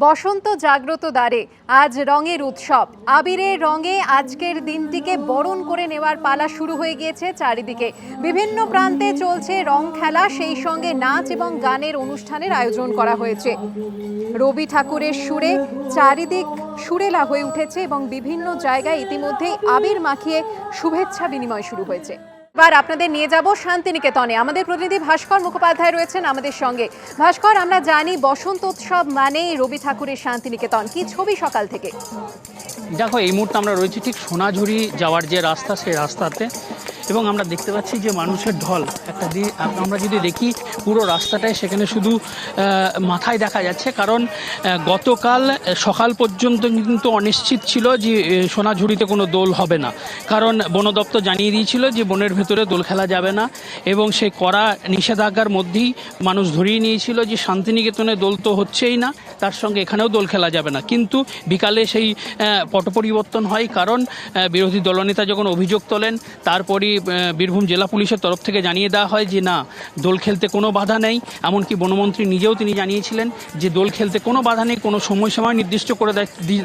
বসন্ত জাগ্রত দ্বারে আজ রঙের উৎসব। আবিরের রঙে আজকের দিনটিকে বরণ করে নেওয়ার পালা শুরু হয়ে গিয়েছে চারিদিকে। বিভিন্ন প্রান্তে চলছে রং খেলা, সেই সঙ্গে নাচ এবং গানের অনুষ্ঠানের আয়োজন করা হয়েছে। রবি ঠাকুরের সুরে চারিদিক সুরেলা হয়ে উঠেছে এবং বিভিন্ন জায়গায় ইতিমধ্যেই আবির মাখিয়ে শুভেচ্ছা বিনিময় শুরু হয়েছে। এবার আপনাদের নিয়ে যাব শান্তিনিকেতনে। আমাদের প্রতিনিধি ভাস্কর মুখোপাধ্যায় রয়েছেন আমাদের সঙ্গে। ভাস্কর, আমরা জানি বসন্ত উৎসব মানেই রবি ঠাকুরের শান্তিনিকেতন, কি ছবি সকাল থেকে? দেখো, এই মুহূর্তে আমরা রয়েছি ঠিক সোনাঝুরি যাওয়ার যে রাস্তা, সেই রাস্তাতে, এবং আমরা দেখতে পাচ্ছি যে মানুষের ঢল। আমরা যদি দেখি পুরো রাস্তাটায়, সেখানে শুধু মাথায় দেখা যাচ্ছে, কারণ গতকাল সকাল পর্যন্ত কিন্তু অনিশ্চিত ছিল যে সোনাঝুরিতে কোনো দোল হবে না, কারণ বন দপ্তর জানিয়ে দিয়েছিল যে বনের ভেতরে দোল খেলা যাবে না, এবং সেই কড়া নিষেধাজ্ঞার মধ্যেই মানুষ ধরিয়ে নিয়েছিল যে শান্তিনিকেতনে দোল তো হচ্ছেই না, তার সঙ্গে এখানেও দোল খেলা যাবে না। কিন্তু বিকালে সেই পট পরিবর্তন হয়, কারণ বিরোধী দলনেতা যখন অভিযোগ তোলেন, তারপরই বীরভূম জেলা পুলিশের তরফ থেকে জানিয়ে দেওয়া হয় যে না, দোল খেলতে কোনো বাধা নেই। এমনকি বনমন্ত্রী নিজেও তিনি জানিয়েছিলেন যে দোল খেলতে কোনো বাধা নেই, কোনো সময় নির্দিষ্ট করে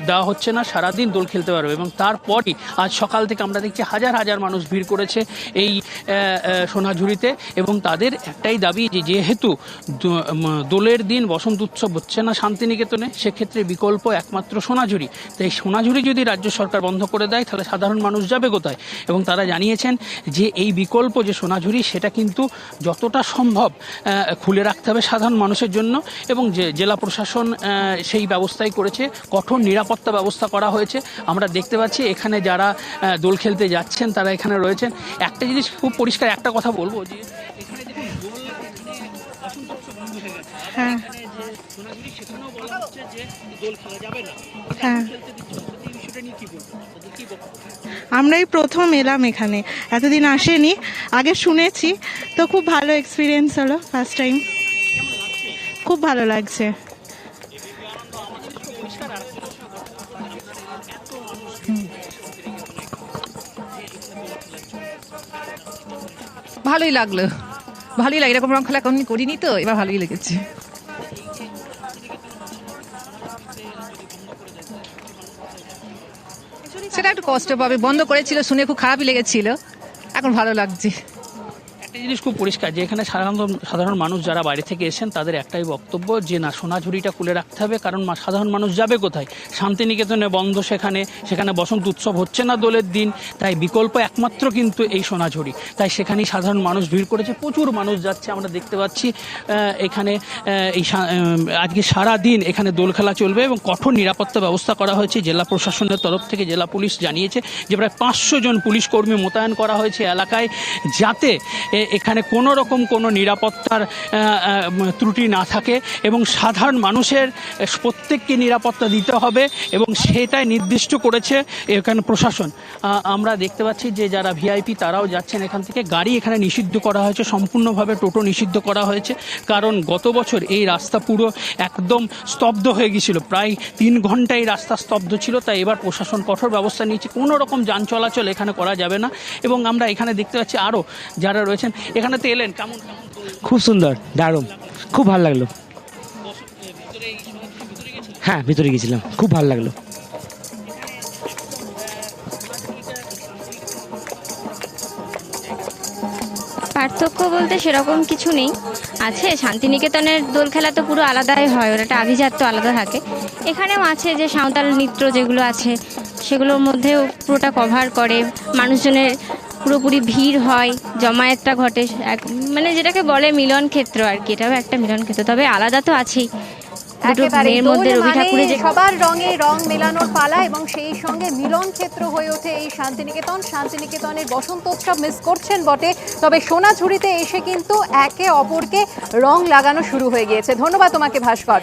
দেওয়া হচ্ছে না, সারাদিন দোল খেলতে পারবে। এবং তারপরই আজ সকাল থেকে আমরা দেখছি হাজার হাজার মানুষ ভিড় করেছে এই সোনাঝুরিতে, এবং তাদের একটাই দাবি যে যেহেতু দোলের দিন বসন্ত উৎসব হচ্ছে না শান্তিনিকেতনে, সেক্ষেত্রে বিকল্প একমাত্র সোনাঝুরি। তাই সোনাঝুরি যদি রাজ্য সরকার বন্ধ করে দেয়, তাহলে সাধারণ মানুষ যাবে কোথায়? এবং তারা জানিয়েছেন যে এই বিকল্প যে সোনাঝুরি, সেটা কিন্তু যতটা সম্ভব খুলে রাখতে হবে সাধারণ মানুষের জন্য, এবং যে জেলা প্রশাসন সেই ব্যবস্থাই করেছে। কঠোর নিরাপত্তা ব্যবস্থা করা হয়েছে। আমরা দেখতে পাচ্ছি এখানে যারা দোল খেলতে যাচ্ছেন তারা এখানে রয়েছেন। একটা জিনিস খুব পরিষ্কার, একটা কথা বলবো, যে এখানে দেখুন দোল, এখানে বসন্ত উৎসব বন্ধ হয়ে গেছে। হ্যাঁ, সোনাঝুরি সেখানেও বলা হচ্ছে যে দোল খেলা যাবে না। হ্যাঁ, খেলতে দিচ্ছে না। এই বিষয়টা নিয়ে কি বলবো? কি বলবো? আমরাই প্রথম এলাম এখানে, এতদিন আসেনি, আগে শুনেছি, তো খুব ভালো এক্সপিরিয়েন্স হলো, ফার্স্ট টাইম। খুব ভালো লাগছে। ভালোই লাগলো, ভালোই লাগে। এরকম রং খেলা কোনদিন করিনি, তো এবার ভালোই লেগেছে। সেটা একটু কষ্ট পাবে, বন্ধ করেছিল শুনে খুব খারাপই লেগেছিল, এখন ভালো লাগছে। একটা জিনিস খুব পরিষ্কার, যে এখানে সাধারণ মানুষ যারা বাইরে থেকে এসেছেন, তাদের একটাই বক্তব্য যে না, সোনাঝুরিটা খুলে রাখতে হবে, কারণ সাধারণ মানুষ যাবে কোথায়? শান্তিনিকেতনে বন্ধ, সেখানে বসন্ত উৎসব হচ্ছে না দোলের দিন, তাই বিকল্প একমাত্র কিন্তু এই সোনাঝুরি। তাই সেখানেই সাধারণ মানুষ ভিড় করেছে, প্রচুর মানুষ যাচ্ছে। আমরা দেখতে পাচ্ছি এখানে আজকে সারা দিন এখানে দোল খেলা চলবে, এবং কঠোর নিরাপত্তা ব্যবস্থা করা হয়েছে জেলা প্রশাসনের তরফ থেকে। জেলা পুলিশ জানিয়েছে যে প্রায় 500 জন পুলিশ কর্মী মোতায়েন করা হয়েছে এলাকায়, যাতে এখানে কোনো রকম কোনো নিরাপত্তার ত্রুটি না থাকে, এবং সাধারণ মানুষের প্রত্যেককে নিরাপত্তা দিতে হবে, এবং সেটাই নির্দিষ্ট করেছে এখানে প্রশাসন। আমরা দেখতে পাচ্ছি যে যারা ভিআইপি তারাও যাচ্ছেন এখান থেকে। গাড়ি এখানে নিষিদ্ধ করা হয়েছে, সম্পূর্ণভাবে টোটো নিষিদ্ধ করা হয়েছে, কারণ গত বছর এই রাস্তা পুরো একদম স্তব্ধ হয়ে গিয়েছিল, প্রায় 3 ঘন্টা এই রাস্তা স্তব্ধ ছিল। তাই এবার প্রশাসন কঠোর ব্যবস্থা নিয়েছে, কোনো রকম যান চলাচল এখানে করা যাবে না। এবং আমরা এখানে দেখতে পাচ্ছি আরও যারা রয়েছেন এখানে তো এলেন, কেমন? খুব সুন্দর, দারুণ, খুব ভালো লাগলো। হ্যাঁ, ভিতরে গেছিলাম, খুব ভালো লাগলো। পার্থক্য বলতে সেরকম কিছু নেই, আছে শান্তিনিকেতনের দোল খেলা তো পুরো আলাদাই হয়, ওর একটা আভিজাত্য আলাদা থাকে। এখানেও আছে যে সাঁওতাল নৃত্য যেগুলো আছে, সেগুলোর মধ্যেও পুরোটা কভার করে, মানুষজনের পুরোপুরি ভিড় হয়, জমায়েতটা ঘটে, মানে যেটাকে বলে মিলন ক্ষেত্র আর কি, এটাও একটা মিলন ক্ষেত্র। তবে আলাদা তো আছেই, সবার রঙে রং মেলানোর পালা, এবং সেই সঙ্গে মিলন ক্ষেত্র হয়ে ওঠে এই শান্তিনিকেতন। শান্তিনিকেতনের বসন্ত উৎসব মিস করছেন বটে, তবে সোনাঝুরিতে এসে কিন্তু একে অপরকে রং লাগানো শুরু হয়ে গিয়েছে। ধন্যবাদ তোমাকে ভাস্কর।